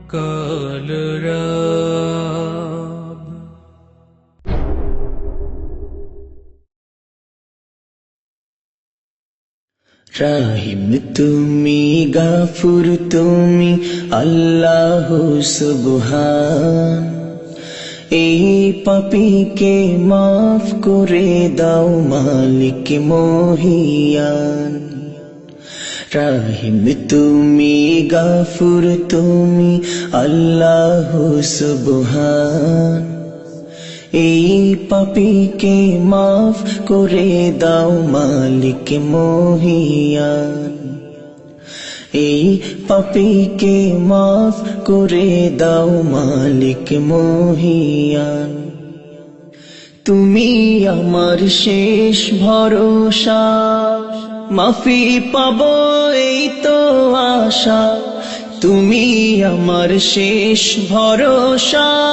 কালরাব। রাহিম তুমি, গাফুর তুমি, আল্লাহ সুবহান। এই পাপীকে মাফ করে দাও মালিক মহিয়ান। রাহিম তুমি, গাফুর তুমি, আল্লাহ সুবহান। এই পাপীকে মাফ করে দাও মালিক মহিয়ান। এই পাপীকে মাফ করে দাও মালিক মহিয়ান। তুমি আমার শেষ ভরসা, মাফি পাবো এই তো আশা। তুমি আমার শেষ ভরসা,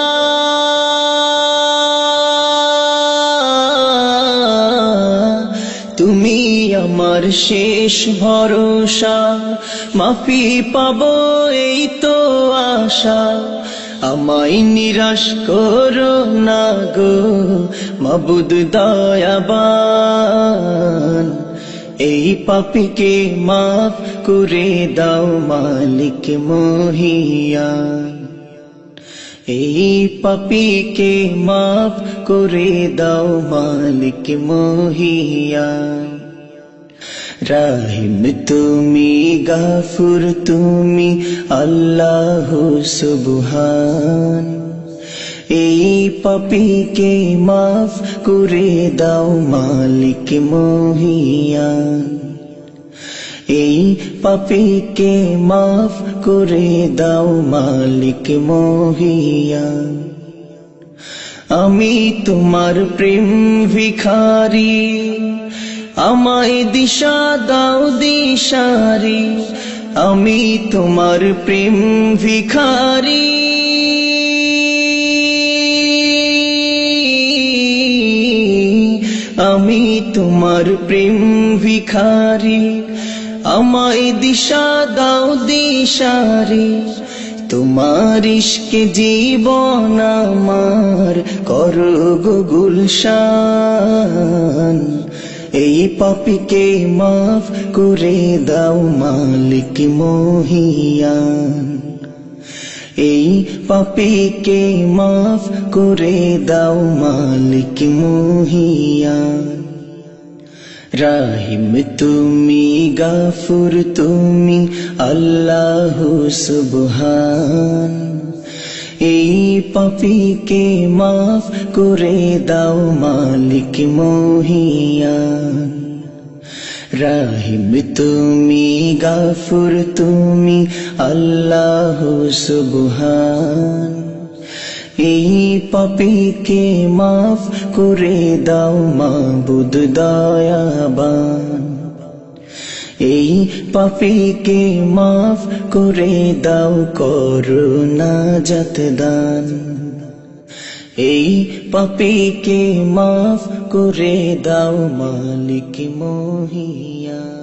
তুমি আমার শেষ ভরসা। মাফি পাবো এই তো আশা। আমায় নিরাশ করো না গো মাবুদ দয়াবান। এই পাপীকে মাফ করে দাও মালিক মহিয়ান। এই পাপীকে মাফ করে দাও মালিক মহিয়ান। রাহিম তুমি, গাফুর তুমি, আল্লাহ সুবহান। এই পাপীকে মাফ করে দাও মালিক মহিয়ান। এই পাপীকে মাফ করে দাও মালিক মহিয়ান। আমি তোমার প্রেম ভিখারি, আমায় দিশা দাও দিশারি। আমি তোমার প্রেম ভিখারি, আমি তোমার প্রেম ভিখারি। আমায় দিশা দাও দিশারি। তোমার ইশকে জীবন আমার করো গো গুলশান। এই পাপীকে মাফ করে দাও মালিক মহিয়ান। এই পাপীকে মাফ করে দাও মালিক মহিয়ান। রাহিম তুমি, গাফুর তুমি, আল্লাহ সুবহান। এই পাপীকে মাফ করে দাও মালিক মহিয়ান। রাহিম তুমি, গাফুর তুমি, আল্লাহ সুবহান। এই পাপীকে মাফ করে দাও মাবুদ দয়াবান। এই পাপীকে মাফ করে দাও করুণা নাজাত দান। এই পাপীকে মাফ করে দাও মালিক মহিয়ান।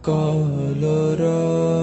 কালরাব।